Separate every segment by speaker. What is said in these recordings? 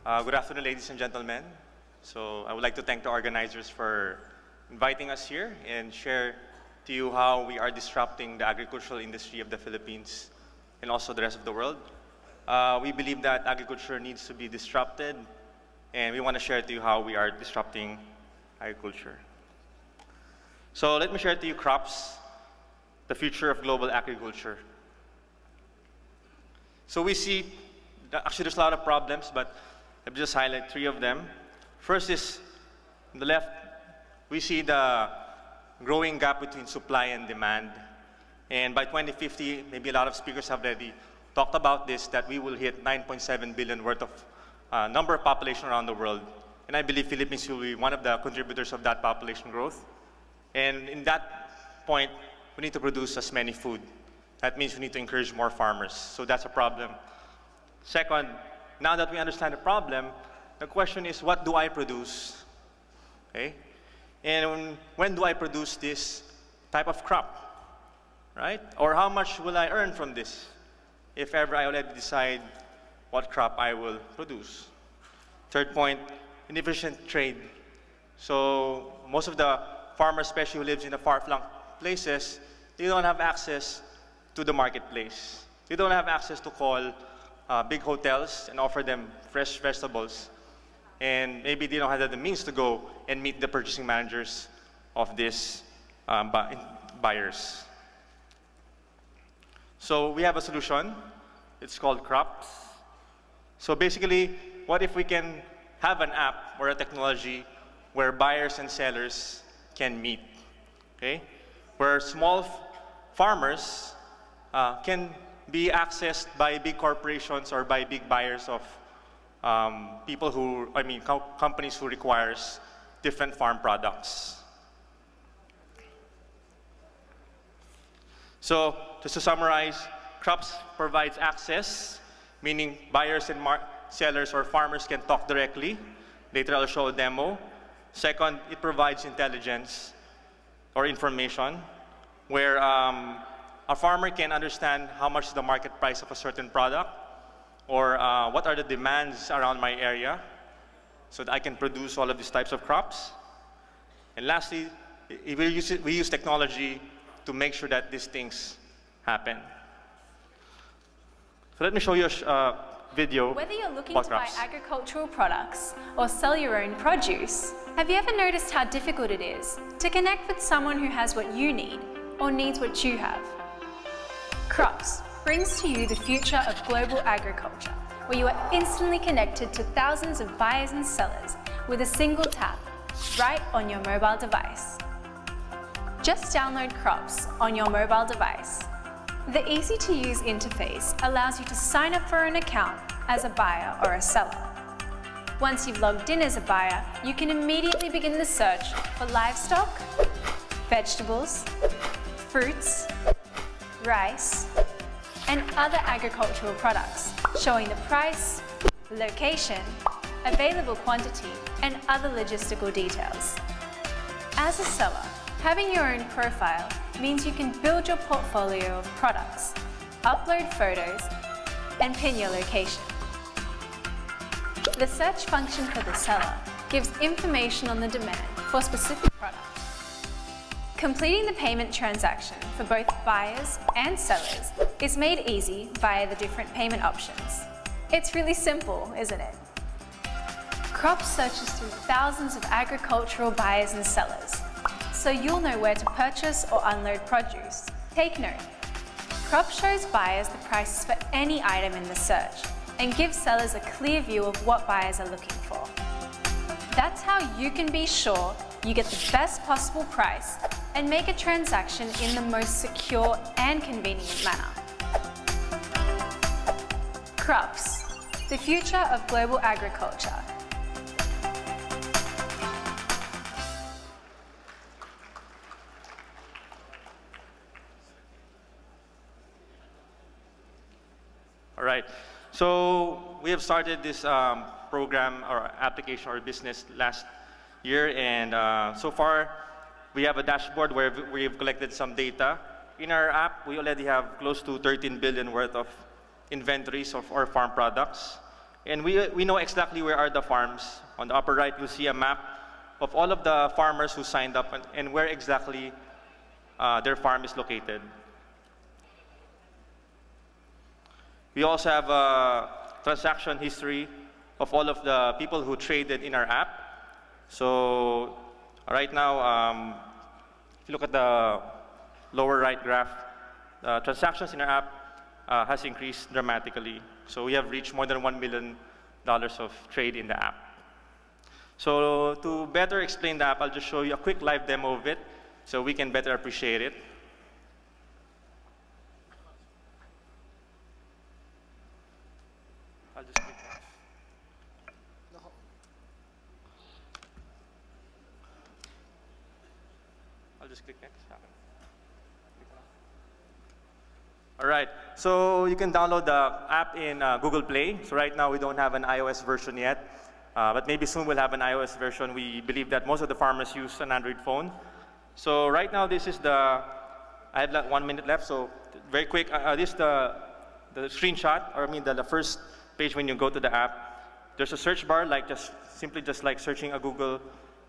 Speaker 1: Good afternoon, ladies and gentlemen. So I would like to thank the organizers for inviting us here and share to you how we are disrupting the agricultural industry of the Philippines and also the rest of the world. We believe that agriculture needs to be disrupted, and we want to share to you how we are disrupting agriculture. So let me share to you crops, the future of global agriculture. So we see, actually there's a lot of problems, but let me just highlight three of them. First is, on the left, we see the growing gap between supply and demand. And by 2050, maybe a lot of speakers have already talked about this, that we will hit 9.7 billion worth of number of population around the world. And I believe Philippines will be one of the contributors of that population growth. And in that point, we need to produce as many food. That means we need to encourage more farmers. So that's a problem. Second, now that we understand the problem, the question is, what do I produce? Okay? And when do I produce this type of crop? Right? Or how much will I earn from this if ever I already decide what crop I will produce? Third point, inefficient trade. So most of the farmers, especially who lives in the far-flung places, they don't have access to the marketplace. They don't have access to call big hotels and offer them fresh vegetables. And maybe they don't have the means to go and meet the purchasing managers of these buyers. So we have a solution. It's called Crops. So basically, what if we can have an app or a technology where buyers and sellers can meet, okay? Where small farmers can be accessed by big corporations or by big buyers of companies who requires different farm products. So just to summarize, Crops provides access, meaning buyers and sellers or farmers can talk directly. Later I'll show a demo. Second, it provides intelligence or information where a farmer can understand how much is the market price of a certain product, or what are the demands around my area, so that I can produce all of these types of crops. And lastly, we use technology to make sure that these things happen. So let me show you a video.
Speaker 2: Whether you're looking to buy agricultural products or sell your own produce, have you ever noticed how difficult it is to connect with someone who has what you need or needs what you have? Crops brings to you the future of global agriculture, where you are instantly connected to thousands of buyers and sellers with a single tap, right on your mobile device. Just download Crops on your mobile device. The easy-to-use interface allows you to sign up for an account as a buyer or a seller. Once you've logged in as a buyer, you can immediately begin the search for livestock, vegetables, fruits, rice, and other agricultural products, showing the price, location, available quantity, and other logistical details. As a seller, having your own profile means you can build your portfolio of products, upload photos, and pin your location. The search function for the seller gives information on the demand for specific products. Completing the payment transaction for both buyers and sellers is made easy via the different payment options. It's really simple, isn't it? Crops searches through thousands of agricultural buyers and sellers, so you'll know where to purchase or unload produce. Take note, Crops shows buyers the prices for any item in the search and gives sellers a clear view of what buyers are looking for. That's how you can be sure you get the best possible price and make a transaction in the most secure and convenient manner. Crops, the future of global agriculture.
Speaker 1: All right, so we have started this program or application or business last year, and so far we have a dashboard where we've collected some data. In our app, we already have close to 13 billion worth of inventories of our farm products. And we know exactly where are the farms. On the upper right, you'll see a map of all of the farmers who signed up and where exactly their farm is located. We also have a transaction history of all of the people who traded in our app. So right now, if you look at the lower right graph, transactions in our app has increased dramatically. So we have reached more than $1 million of trade in the app. So to better explain the app, I'll just show you a quick live demo of it so we can better appreciate it. I'll just click next. I'll just click next. All right, so you can download the app in Google Play. So right now we don't have an iOS version yet, but maybe soon we'll have an iOS version. We believe that most of the farmers use an Android phone. So right now this is I have like 1 minute left, so very quick. This is the screenshot, or I mean the first page when you go to the app. There's a search bar, like simply like searching a Google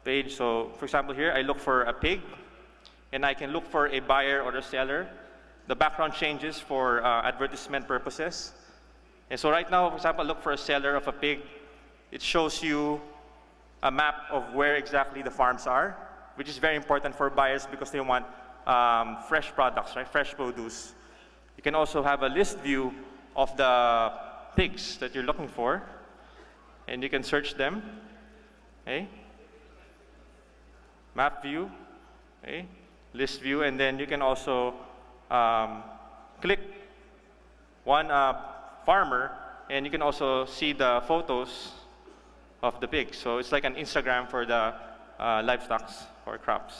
Speaker 1: page. So for example here, I look for a pig, and I can look for a buyer or a seller. The background changes for advertisement purposes. And so right now, for example, look for a seller of a pig. It shows you a map of where exactly the farms are, which is very important for buyers because they want fresh products, right? Fresh produce. You can also have a list view of the pigs that you're looking for, and you can search them. Okay? Map view, okay? List view, and then you can also click one farmer, and you can also see the photos of the pigs. So it's like an Instagram for the livestock or crops.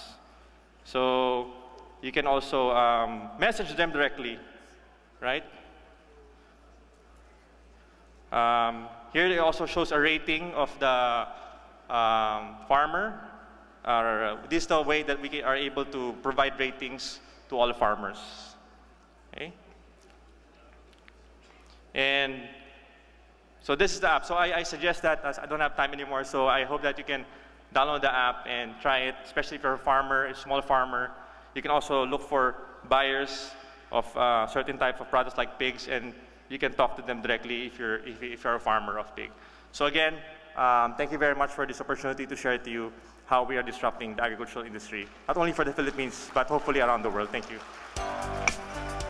Speaker 1: So you can also message them directly, right? Here it also shows a rating of the farmer. This is the way that we are able to provide ratings to all farmers. Okay? And so this is the app. So I suggest that, as I don't have time anymore, so I hope that you can download the app and try it, especially if you're a farmer, a small farmer. You can also look for buyers of certain types of products like pigs, and you can talk to them directly if you're a farmer of pig. So again, thank you very much for this opportunity to share to you how we are disrupting the agricultural industry, not only for the Philippines, but hopefully around the world. Thank you.